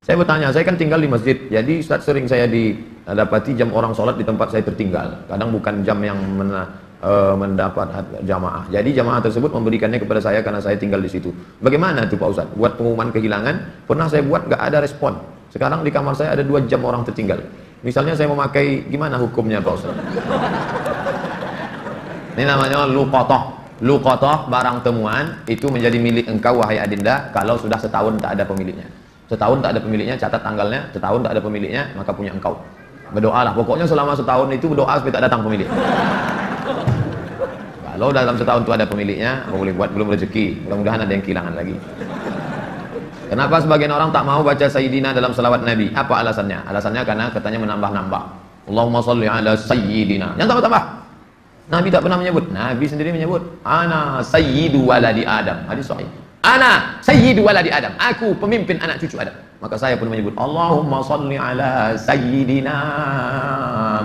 Saya bertanya, saya kan tinggal di masjid, jadi Ustaz sering saya dapati jam orang sholat di tempat saya tertinggal. Kadang bukan jam yang mendapat jamaah. Jadi jamaah tersebut memberikannya kepada saya karena saya tinggal di situ. Bagaimana tuh Pak Ustaz? Buat pengumuman kehilangan, pernah saya buat nggak ada respon. Sekarang di kamar saya ada 2 jam orang tertinggal. Misalnya saya memakai, gimana hukumnya Pak Ustaz? Ini namanya luqatah. Luqatah, barang temuan, itu menjadi milik engkau wahai adinda kalau sudah setahun tak ada pemiliknya. Setahun tak ada pemiliknya, catat tanggalnya, setahun tak ada pemiliknya, maka punya engkau. Berdoalah, pokoknya selama setahun itu berdoa supaya tak datang pemilik. Kalau dalam setahun itu ada pemiliknya, apa boleh buat, belum rezeki. Mudah-mudahan ada yang kehilangan lagi. Kenapa sebagian orang tak mau baca Sayyidina dalam salawat Nabi? Apa alasannya? Alasannya karena katanya menambah-nambah. Allahumma salli ala Sayyidina. Yang tambah-tambah. Nabi tak pernah menyebut. Nabi sendiri menyebut. Ana Sayyidu waladi Adam. Hadis sahih. Ana Sayyidu waladi Adam. Aku pemimpin anak cucu Adam. Maka saya pun menyebut Allahumma salli ala Sayyidina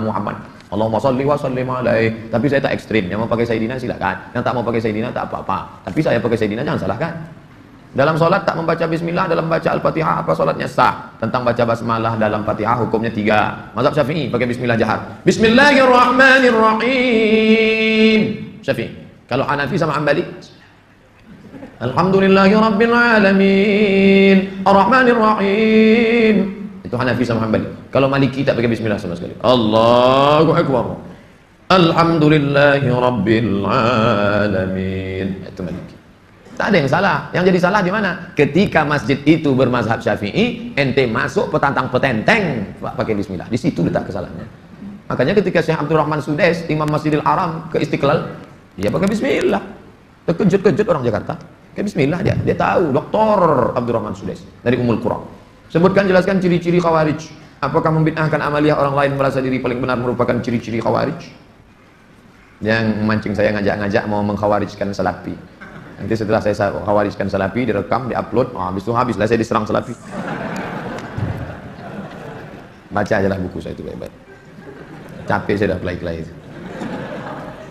Muhammad. Allahumma salli wa sallim alaih. Tapi saya tak ekstrim. Yang mau pakai Sayyidina silakan. Yang tak mau pakai Sayyidina tak apa-apa. Tapi saya pakai Sayyidina jangan salahkan. Dalam solat tak membaca bismillah, dalam baca al-fatihah, apa solatnya sah? Tentang baca basmalah dalam fatihah hukumnya 3. Mazhab Syafi'i pakai bismillah jahar. Bismillahirrahmanirrahim. Syafi'i. Kalau Hanafi sama Hambali, Alhamdulillahi Rabbil Alamin Ar-Rahmanir-Rahim. Itu Hanafi sama Hambali. Kalau Maliki tak pakai bismillah sama sekali. Allahu Akbar. Alhamdulillahi Rabbil Alamin. Itu Maliki. Tak ada yang salah. Yang jadi salah di mana? Ketika masjid itu bermazhab Syafi'i, ente masuk petantang petenteng pakai bismillah. Di situ letak kesalahannya. Makanya ketika Syekh Abdul Rahman Sudais, Imam Masjidil Haram ke Istiqlal, dia pakai bismillah. Terkejut-kejut orang Jakarta. Pakai bismillah dia. Dia tahu Dr. Abdul Rahman Sudais dari Ummul Qura. Sebutkan, jelaskan ciri-ciri khawarij. Apakah membid'ahkan amaliyah orang lain merasa diri paling benar merupakan ciri-ciri khawarij? Yang memancing saya ngajak-ngajak mau mengkhawarijkan salafi. Nanti setelah saya khawarijkan salafi, direkam, diupload, habis itu habislah saya diserang salafi. Baca aja lah buku saya itu baik-baik. Capek saya dah kelai-kelai itu.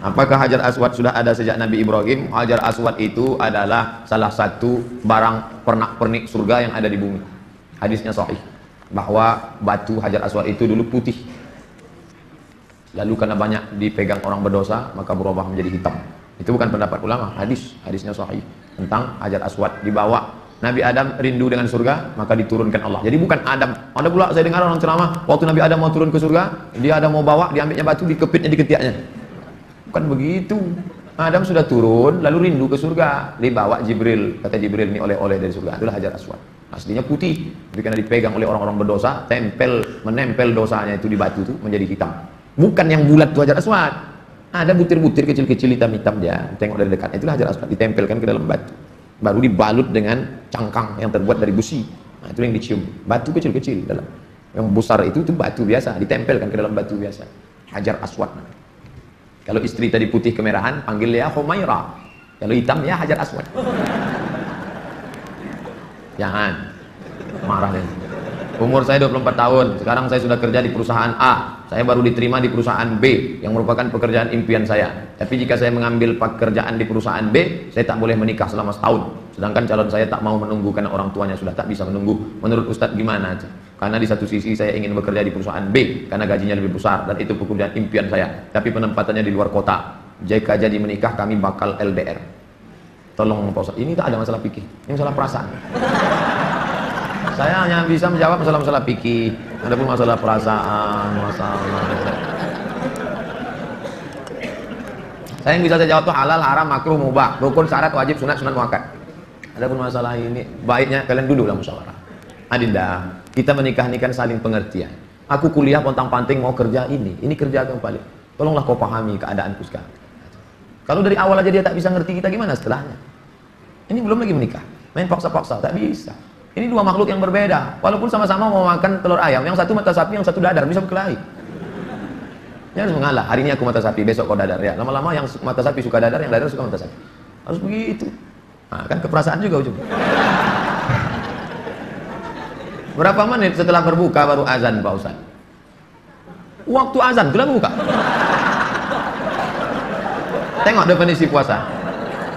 Apakah Hajar Aswad sudah ada sejak Nabi Ibrahim? Hajar Aswad itu adalah salah satu barang pernak-pernik surga yang ada di bumi. Hadisnya sahih bahwa batu Hajar Aswad itu dulu putih. Lalu karena banyak dipegang orang berdosa, maka berubah menjadi hitam. Itu bukan pendapat ulama, hadisnya sahih tentang Hajar Aswad. Dibawa Nabi Adam rindu dengan surga, maka diturunkan Allah. Jadi bukan Adam. Ada pula saya dengar orang ceramah, waktu Nabi Adam mau turun ke surga, dia ada mau bawa, diambilnya batu, dikepitnya di ketiaknya. Bukan begitu. Adam sudah turun, lalu rindu ke surga, dibawa Jibril. Kata Jibril, ini oleh-oleh dari surga. Itulah Hajar Aswad. Aslinya putih, tapi karena dipegang oleh orang-orang berdosa, menempel dosanya itu di batu itu menjadi hitam. Bukan yang bulat itu Hajar Aswad. Ada butir-butir kecil-kecil hitam-hitam dia. Tengok dari dekat. Itulah Hajar Aswad, ditempelkan ke dalam batu. Baru dibalut dengan cangkang yang terbuat dari besi. Nah, itu yang dicium. Batu kecil-kecil dalam. Yang besar itu batu biasa, ditempelkan ke dalam batu biasa. Hajar Aswad. Kalau istri tadi putih kemerahan, panggil dia Humaira. Kalau hitam ya Hajar Aswad. Jangan marah deh. Umur saya 24 tahun, sekarang saya sudah kerja di perusahaan A. Saya baru diterima di perusahaan B, yang merupakan pekerjaan impian saya. Tapi jika saya mengambil pekerjaan di perusahaan B, saya tak boleh menikah selama setahun. Sedangkan calon saya tak mau menunggu karena orang tuanya sudah tak bisa menunggu. Menurut Ustadz gimana? Karena di satu sisi saya ingin bekerja di perusahaan B, karena gajinya lebih besar, dan itu pekerjaan impian saya. Tapi penempatannya di luar kota. Jika jadi menikah, kami bakal LDR. Tolong Pak Ustadz, ini tak ada masalah fikih, ini masalah perasaan. Saya hanya bisa menjawab masalah-masalah fikih. Adapun masalah perasaan, saya yang bisa saya jawab tuh halal, haram, makruh, mubah, rukun, syarat, wajib, sunat, sunat muakkad. Adapun masalah ini, baiknya kalian duduklah musyawarah. Adinda, kita menikah ini kan saling pengertian. Aku kuliah pontang-panting mau kerja ini kerja yang paling. Tolonglah kau pahami keadaanku sekarang. Kalau dari awal aja dia tak bisa ngerti kita, gimana setelahnya? Ini belum lagi menikah, main paksa-paksa, tak bisa. Ini dua makhluk yang berbeda. Walaupun sama-sama mau makan telur ayam, yang satu mata sapi, yang satu dadar, bisa berkelahi. Jangan mengalah. Hari ini aku mata sapi, besok kau dadar ya. Lama-lama yang mata sapi suka dadar, yang dadar suka mata sapi. Harus begitu. Nah, kan keperasaan juga ujung. Berapa menit setelah berbuka baru azan Pak Ustaz? Waktu azan sudah buka. Tengok definisi puasa.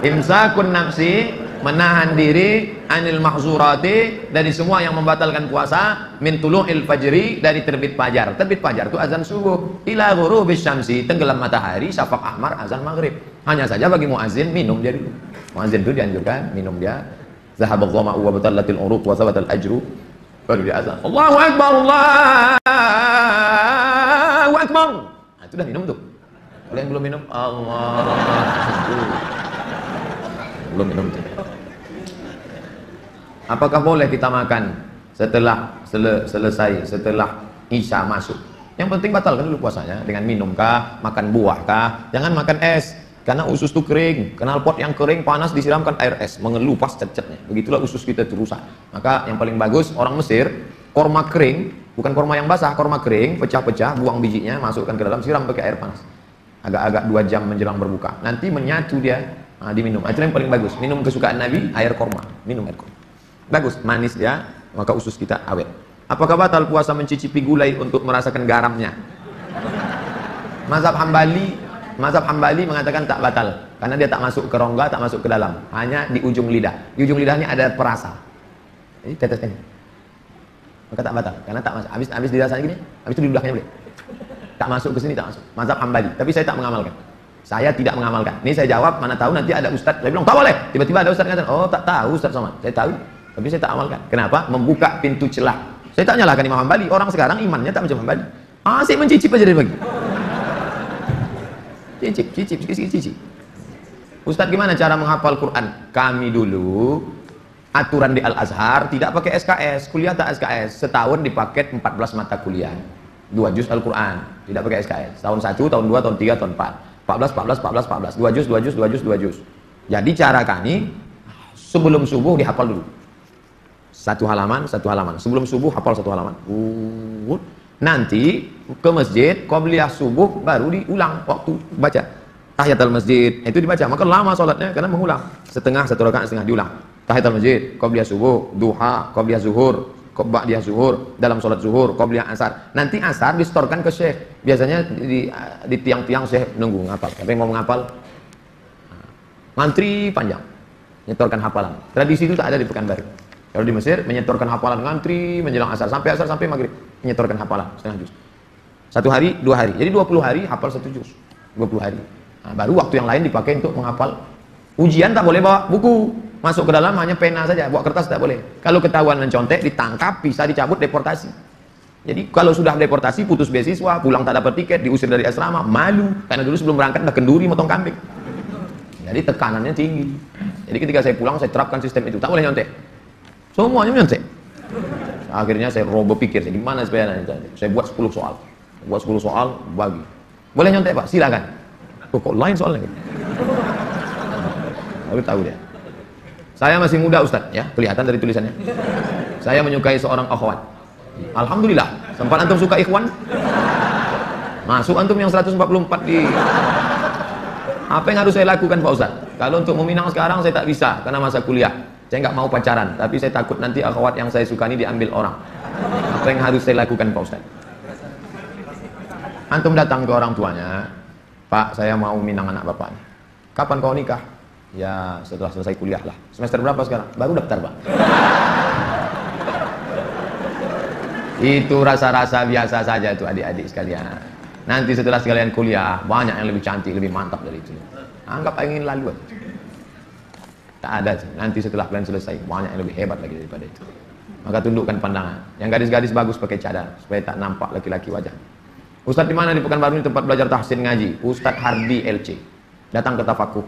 Imsakun nafsi, menahan diri anil mahzurati, dari semua yang membatalkan puasa, min tulu'il fajri, dari terbit fajar. Terbit fajar itu azan subuh, ila ghurubis syamsi, tenggelam matahari, syafaq ahmar, azan maghrib. Hanya saja bagi muazin minum dia dulu. Muazin itu dianjurkan minum dia. Zahabal dhama'u wa batallatil uruq wa thabatal ajru, baru dia azan. Allahu akbar, Allahu akbar. Nah, itu dah minum tuh. Kalau yang belum minum, Allah. Belum minum tuh. Apakah boleh kita makan selesai setelah Isya masuk? Yang penting batalkan dulu puasanya dengan minum kah, makan buah kah, jangan makan es. Karena usus itu kering, knalpot yang kering panas disiramkan air es, mengelupas cet-cetnya. Begitulah usus kita itu rusak. Maka yang paling bagus orang Mesir, korma kering, bukan korma yang basah, korma kering, pecah-pecah, buang bijinya, masukkan ke dalam, siram pakai air panas. Agak-agak 2 jam menjelang berbuka. Nanti menyatu dia, diminum. Itu yang paling bagus. Minum kesukaan Nabi, air korma. Minum air korma. Bagus, manis dia, maka usus kita awet. Apakah batal puasa mencicipi gulai untuk merasakan garamnya? Mazhab Hambali mengatakan tak batal, karena dia tak masuk ke rongga, tak masuk ke dalam, hanya di ujung lidah. Di ujung lidahnya ada perasa. Jadi teteskan. Maka tak batal, karena tak masuk. Habis dirasanya gini, habis itu di ludahnya boleh. Tak masuk ke sini, tak masuk. Mazhab Hambali, tapi saya tak mengamalkan. Saya tidak mengamalkan. Ini saya jawab, mana tahu nanti ada ustaz, saya bilang tak boleh. Tiba-tiba ada ustaz kata, oh tak tahu Ustaz Somad. Saya tahu, tapi saya tak amalkan. Kenapa? Membuka pintu celah. Saya tak nyalahkan Imam Hambali. Orang sekarang imannya tak macam Hambali. Asik mencicip aja dari pagi. Cicip. Ustaz, gimana cara menghafal Quran? Kami dulu aturan di Al-Azhar tidak pakai SKS, kuliah tak SKS. Setahun dipaket 14 mata kuliah. 2 juz Al-Quran, tidak pakai SKS. Tahun 1, tahun 2, tahun 3, tahun 4. 14. 2 juz. Jadi cara kami sebelum subuh dihafal dulu. Satu halaman. Sebelum subuh hafal 1 halaman. Nanti ke masjid, qobliyah subuh baru diulang waktu baca tahiyatul masjid, itu dibaca. Maka lama sholatnya karena mengulang. Setengah, 1 rakaat setengah diulang. Tahiyatul masjid, qobliyah subuh, duha, qobliyah zuhur, ba'diyah zuhur, dalam sholat zuhur, qobliyah asar. Nanti asar distorkan ke syekh. Biasanya di tiang-tiang syekh nunggu ngapal. Tapi mau menghafal, ngantri panjang, nyetorkan hafalan. Tradisi itu tak ada di Pekanbaru. Kalau di Mesir menyetorkan hafalan, ngantri menjelang asar sampai maghrib, menyetorkan hafalan setengah juz. 1 hari, 2 hari. Jadi 20 hari hafal 1 juz. 20 hari. Nah, baru waktu yang lain dipakai untuk menghafal. Ujian tak boleh bawa buku. Masuk ke dalam hanya pena saja, bawa kertas tak boleh. Kalau ketahuan mencontek, ditangkap, bisa dicabut, deportasi. Jadi kalau sudah deportasi, putus beasiswa, pulang tak dapat tiket, diusir dari asrama, malu. Karena dulu sebelum berangkat udah kenduri motong kambing. Jadi tekanannya tinggi. Jadi ketika saya pulang, saya terapkan sistem itu. Tak boleh nyontek. Semuanya menyontek. Akhirnya saya berpikir, gimana supaya nanti? Saya buat 10 soal. Bagi. Boleh nyontek Pak? Silakan. Kok lain soalnya? Tapi tahu dia. Saya masih muda Ustaz, ya, kelihatan dari tulisannya. Saya menyukai seorang akhwat. Alhamdulillah. Sempat antum suka ikhwan? Masuk antum yang 144 di. Apa yang harus saya lakukan Pak Ustaz? Kalau untuk meminang sekarang saya tak bisa karena masa kuliah. Saya nggak mau pacaran, tapi saya takut nanti akhwat yang saya suka ini diambil orang. Apa yang harus saya lakukan Pak Ustaz? Antum datang ke orang tuanya, Pak, saya mau minang anak bapak. Kapan kau nikah? Ya setelah selesai kuliah lah. Semester berapa sekarang? Baru daftar Pak. Itu rasa-rasa biasa saja itu adik-adik sekalian. Nanti setelah sekalian kuliah, banyak yang lebih cantik, lebih mantap dari itu. Anggap ingin lalu aja. Tak ada, nanti setelah kalian selesai banyak yang lebih hebat lagi daripada itu. Maka tundukkan pandangan. Yang gadis-gadis bagus pakai cadar supaya tak nampak laki-laki wajah. Ustadz di mana di Pekanbaru ini tempat belajar tahsin ngaji? Ustadz Hardi LC. Datang ke Tafakuh.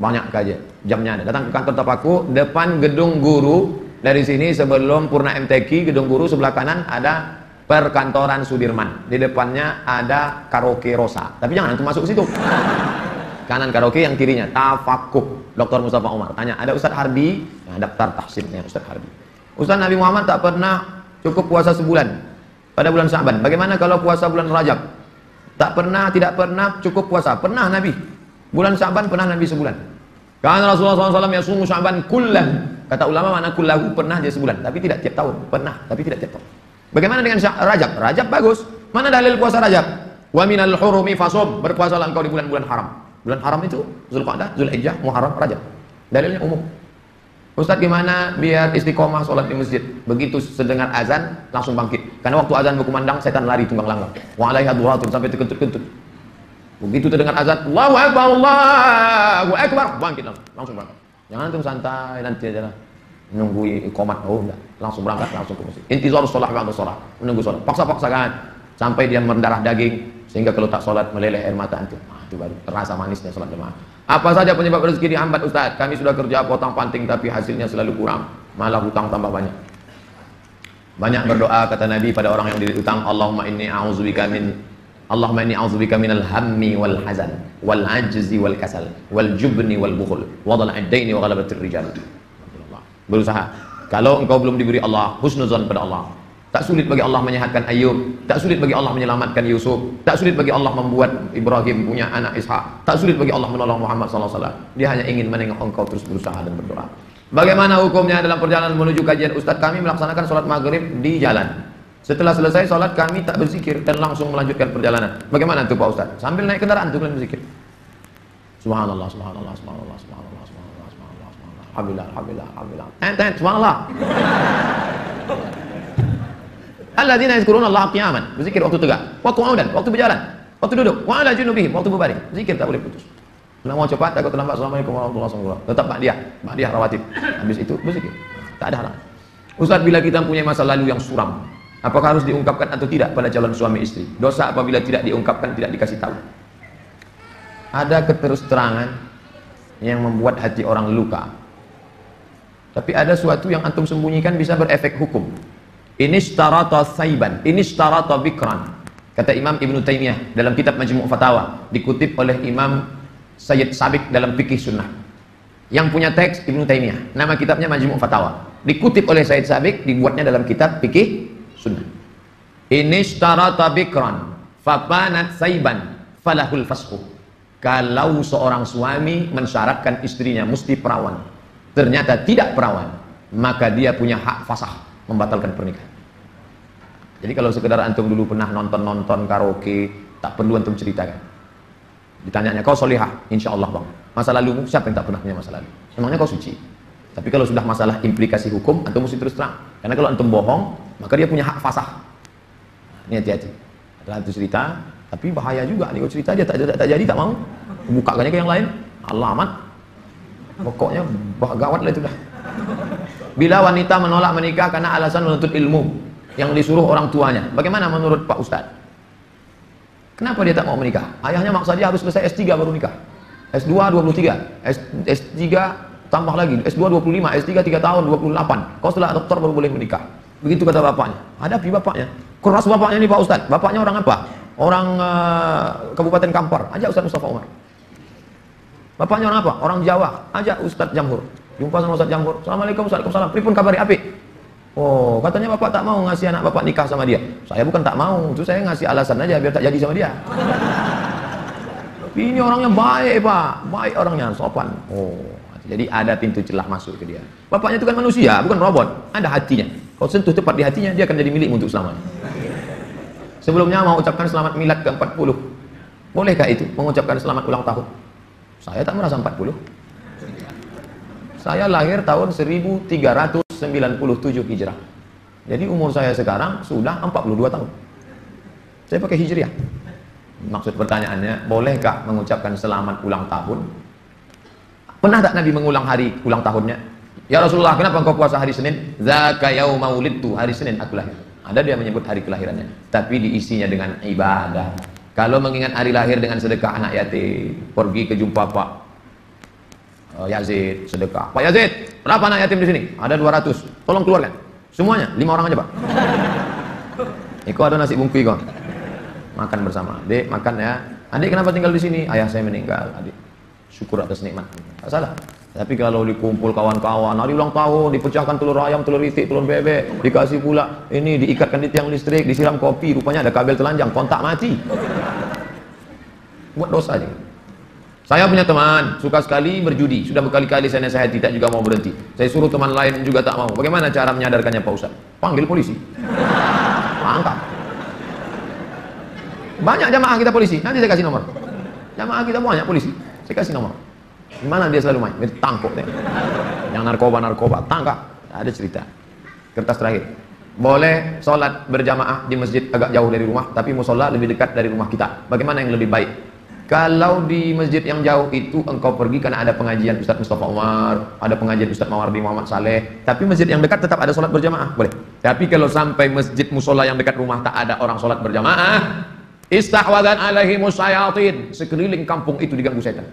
Banyak kajian, jamnya ada. Datang ke kantor Tafakuh, depan gedung guru. Dari sini sebelum Purna MTQ, gedung guru sebelah kanan ada perkantoran Sudirman. Di depannya ada karaoke Rosa. Tapi jangan antum masuk ke situ. Kanan karaoke, yang kirinya Tafakuh. Dr. Mustafa Umar tanya, ada Ustadz Hardi? Nah, daftar tahsinnya Ustadz Hardi. Ustadz Nabi Muhammad tak pernah cukup puasa sebulan pada bulan Sya'ban. Bagaimana kalau puasa bulan Rajab? Tidak pernah cukup puasa. Pernah Nabi. Bulan Sya'ban pernah Nabi sebulan. Karena Rasulullah SAW yasumu Sya'ban kullah. Kata ulama mana kullahu, pernah dia sebulan, tapi tidak tiap tahun. Pernah, tapi tidak tiap tahun. Bagaimana dengan Rajab? Rajab bagus. Mana dalil puasa Rajab? Wa minal hurumi fasum. Berpuasalah engkau di bulan-bulan haram. Bulan haram itu Zulqa'dah, Zulhijjah, Muharram, Rajab. Dalilnya umum. Ustaz gimana biar istiqomah sholat di masjid? Begitu sedengar azan langsung bangkit. Karena waktu azan berkumandang setan lari tunggang langgang. Wa alaiha duratun sampai terkentut-kentut. Begitu terdengar azan, Allahu Akbar, Allahu Akbar, bangkit langsung berangkat. Jangan antum santai nanti aja lah. Nunggu iqamat, oh enggak, langsung berangkat langsung ke masjid. Intizar sholat ba'da sholat, menunggu sholat. Paksa-paksakan sampai dia mendarah daging sehingga kalau tak sholat meleleh air mata antum. Itu baru terasa manisnya sholat jemaah. Apa saja penyebab rezeki dihambat Ustaz? Kami sudah kerja potong panting tapi hasilnya selalu kurang, malah hutang tambah banyak. Banyak berdoa kata Nabi pada orang yang dililit hutang, Allahumma inni a'udzubika minal hammi wal hazan wal ajzi wal kasal wal jubni wal bukhul wa dhala'id daini wa ghalabatir rijal. Berusaha. Kalau engkau belum diberi Allah husnuzan pada Allah, tak sulit bagi Allah menyehatkan Ayub, tak sulit bagi Allah menyelamatkan Yusuf, tak sulit bagi Allah membuat Ibrahim punya anak Ishak, tak sulit bagi Allah menolong Muhammad SAW. Dia hanya ingin menengok engkau terus berusaha dan berdoa. Bagaimana hukumnya dalam perjalanan menuju kajian Ustadz? Kami melaksanakan sholat maghrib di jalan. Setelah selesai sholat kami tak berzikir dan langsung melanjutkan perjalanan. Bagaimana itu Pak Ustadz? Sambil naik kendaraan itu kalian berzikir. Subhanallah, subhanallah, subhanallah, subhanallah, subhanallah, subhanallah, subhanallah. Alhamdulillah, alhamdulillah, alhamdulillah. Subhanallah. Alladzina yazkuruna Allah qiyaman, berzikir waktu tegak, waktu qu'udan, waktu berjalan, waktu duduk, wa ala junubihim, waktu berbaring. Zikir tak boleh putus. Kalau mau cepat takut terlambat. Assalamualaikum warahmatullahi wabarakatuh. Tetap ba'diyah rawatib. Habis itu berzikir. Tak ada halangan. Ustaz, bila kita punya masa lalu yang suram, apakah harus diungkapkan atau tidak pada calon suami istri? Dosa apabila tidak diungkapkan, tidak dikasih tahu. Ada keterus terangan yang membuat hati orang luka. Tapi ada suatu yang antum sembunyikan bisa berefek hukum. Ini sytarata saiban, ini sytarata bikran. Kata Imam Ibn Taymiyah dalam kitab Majmu' Fatawa, dikutip oleh Imam Sayyid Sabiq dalam Fikih Sunnah. Yang punya teks Ibn Taymiyah, nama kitabnya Majmu' Fatawa. Dikutip oleh Sayyid Sabiq, dibuatnya dalam kitab Fikih Sunnah. Ini sytarata bikran, fapanat saiban, falahul fasquh. Kalau seorang suami mensyaratkan istrinya mesti perawan, ternyata tidak perawan, maka dia punya hak fasakh, membatalkan pernikahan. Jadi kalau sekedar antum dulu pernah nonton karaoke, tak perlu antum ceritakan. Ditanyanya, kau solihah? Insya Allah bang. Masa lalumu, siapa yang tak pernah punya masa lalu? Emangnya kau suci? Tapi kalau sudah masalah implikasi hukum, antum mesti terus terang. Karena kalau antum bohong, maka dia punya hak fasakh. Ini hati-hati. Ada satu cerita, tapi bahaya juga. Kalau cerita dia tak jadi, tak mau. Bukakannya ke yang lain, alamat. Pokoknya gawat lah itu dah. Bila wanita menolak menikah karena alasan menuntut ilmu yang disuruh orang tuanya, bagaimana menurut Pak Ustadz? Kenapa dia tak mau menikah? Ayahnya maksa dia harus selesai S3 baru nikah. S2 23, S3 tambah lagi, S2 25, S3 3 tahun 28. Kau setelah doktor baru boleh menikah. Begitu kata bapaknya. Hadapi bapaknya. Keras bapaknya nih Pak Ustadz. Bapaknya orang apa? Orang Kabupaten Kampar. Ajak Ustadz Mustafa Umar. Bapaknya orang apa? Orang Jawa. Ajak Ustadz Jamhur. Jumpa sama Ustadz Jamhur. Assalamualaikum, waalaikumsalam. Pripun kabari apik? Oh, katanya bapak tak mau ngasih anak bapak nikah sama dia. Saya bukan tak mau, itu saya ngasih alasan aja biar tak jadi sama dia. Ini orangnya baik Pak, baik orangnya, sopan. Oh, jadi ada pintu celah masuk ke dia. Bapaknya itu kan manusia, bukan robot. Ada hatinya. Kau sentuh tepat di hatinya, dia akan jadi milikmu untuk selamanya. Sebelumnya mau ucapkan selamat milad ke-40. Bolehkah itu mengucapkan selamat ulang tahun? Saya tak merasa 40. Saya lahir tahun 1397 Hijrah. Jadi umur saya sekarang sudah 42 tahun. Saya pakai Hijriah. Maksud pertanyaannya, bolehkah mengucapkan selamat ulang tahun? Pernah tak Nabi mengulang hari ulang tahunnya? Ya Rasulullah, kenapa engkau puasa hari Senin? Zaka yauma wulidtu, hari Senin aku lahir. Ada dia menyebut hari kelahirannya, tapi diisinya dengan ibadah. Kalau mengingat hari lahir dengan sedekah anak yatim, pergi ke jumpa Pak Yazid, sedekah. Pak Yazid, berapa anak yatim di sini? Ada 200. Tolong keluarkan. Semuanya, 5 orang aja, Pak. Iko ada nasi bungkui kok. Makan bersama. Dek, makan ya. Adik kenapa tinggal di sini? Ayah saya meninggal, adik. Syukur atas nikmat. Tak salah. Tapi kalau dikumpul kawan-kawan, hari ulang tahun, dipecahkan telur ayam, telur itik, telur bebek, dikasih pula ini, diikatkan di tiang listrik, disiram kopi, rupanya ada kabel telanjang, kontak mati. Buat dosa aja. Saya punya teman, suka sekali berjudi. Sudah berkali-kali saya nasihati, tak juga mau berhenti. Saya suruh teman lain juga tak mau. Bagaimana cara menyadarkannya Pak Ustaz? Panggil polisi. Angkat. Banyak jamaah kita polisi, nanti saya kasih nomor. Jamaah kita banyak polisi, saya kasih nomor. Di mana dia selalu main? Dia tangkap. yang narkoba tangkap. Ada cerita. Kertas terakhir. Boleh sholat berjamaah di masjid agak jauh dari rumah, tapi musola lebih dekat dari rumah kita. Bagaimana yang lebih baik? Kalau di masjid yang jauh itu engkau pergi karena ada pengajian Ustaz Mustafa Umar, ada pengajian Ustaz Mawardi Muhammad Saleh, tapi masjid yang dekat tetap ada sholat berjamaah, boleh. Tapi kalau sampai masjid musola yang dekat rumah tak ada orang sholat berjamaah, istahwadan alaihimus syayatin, sekeliling kampung itu diganggu setan.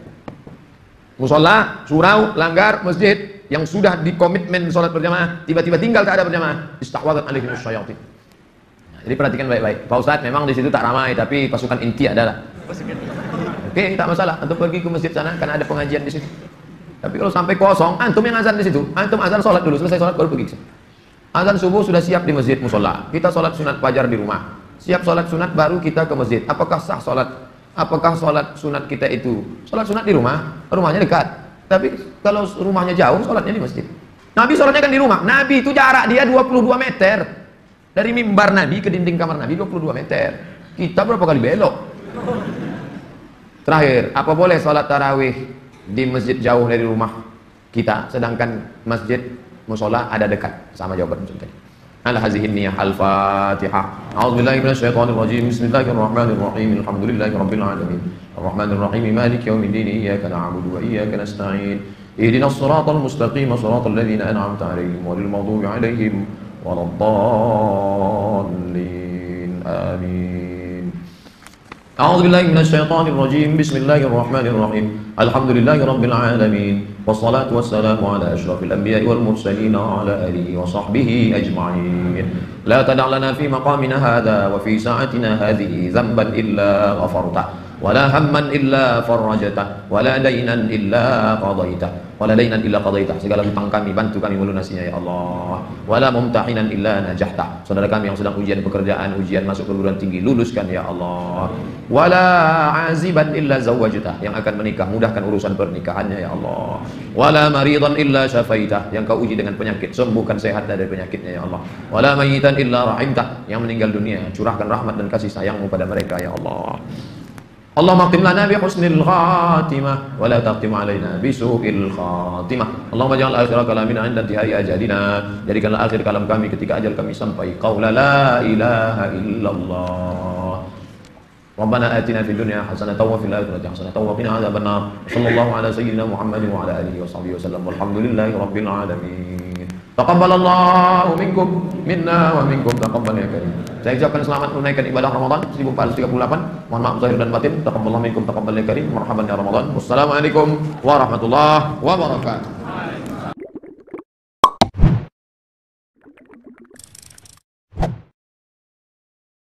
Musola, surau, langgar, masjid yang sudah dikomitmen sholat berjamaah, tiba-tiba tinggal tak ada berjamaah, istahwadan alaihimus syayatin. Nah, jadi perhatikan baik-baik. Pak Ustadz, memang di situ tak ramai, tapi pasukan inti adalah. Oke, tak masalah. Antum pergi ke masjid sana karena ada pengajian di situ. Tapi kalau sampai kosong, antum yang azan di situ. Antum azan sholat dulu, selesai sholat baru pergi. Azan subuh sudah siap di masjid musola. Kita sholat sunat fajar di rumah. Siap sholat sunat baru kita ke masjid. Apakah sah sholat? Apakah sholat sunat kita itu? Sholat sunat di rumah, rumahnya dekat. Tapi kalau rumahnya jauh, sholatnya di masjid. Nabi sholatnya kan di rumah. Nabi itu jarak dia 22 meter. Dari mimbar Nabi ke dinding kamar Nabi 22 meter. Kita berapa kali belok? Terakhir, apa boleh sholat tarawih di masjid jauh dari rumah kita, sedangkan masjid musola ada dekat? Sama jawaban tadi. Ala hazihi niyyah al-Fatihah. A'udzubillahi minasyaitonir rajim. Bismillahirrahmanirrahim. Alhamdulillahirabbil alamin. Arrahmanir rahim. Maliki yaumiddin. Iyyaka na'budu wa iyyaka nasta'in. Ihdinas siratal mustaqim. Shiratal ladzina an'amta 'alaihim ghairil maghdubi 'alaihim waladdallin. Amin. A'udzubillahi minasyaitonir rajim. Bismillahirrahmanirrahim. Alhamdulillahirabbil alamin. Wassalatu wassalamu ala asyrafil anbiya'i wal mursalin wa ala alihi wa sahbihi ajma'in. La tada' lana fi maqamina hadha wa fi sa'atina hadhihi dhanban illa ghafarta wa la hamman illa farajta wa la daynan illa qadaita wa la daynan illa qadaita. Segala hutang kami bantu kami melunasinya ya Allah. Wa la mumtahinan illa najahta. Saudara kami yang sedang ujian pekerjaan, ujian masuk perguruan tinggi, luluskan ya Allah. Wa la aziban illa zawwajta, yang akan menikah mudahkan urusan pernikahannya ya Allah. Wa la maridan illa syafaita, yang kau uji dengan penyakit sembuhkan sehat dari penyakitnya ya Allah. Wa la mayitan illa rahimta, yang meninggal dunia curahkan rahmat dan kasih sayangmu pada mereka ya Allah. Allahumma qim lana bi husnil khatimah wa la taqtim alaina bi su'il khatimah. Allahumma ja'al akhir kalamina 'inda intihai ajalina, jadikanlah akhir kalam kami ketika ajal kami sampai qaula la ilaha illallah. Rabbana atina fid dunya hasanatan wa fil akhirati hasanatan wa qina adzabannar. Sallallahu ala sayyidina Muhammadin wa ala alihi wa sahbihi wasallam. Walhamdulillahi rabbil alamin. Taqabbalallahu minkum minna wa minkum taqabbal ya karim. Saya ucapkan selamat menunaikan ibadah Ramadan 1438. Mohon maaf zahir dan batin. Taqabbalallahu minkum taqabbal ya karim. Marhaban ya Ramadan. Wassalamualaikum warahmatullahi wabarakatuh.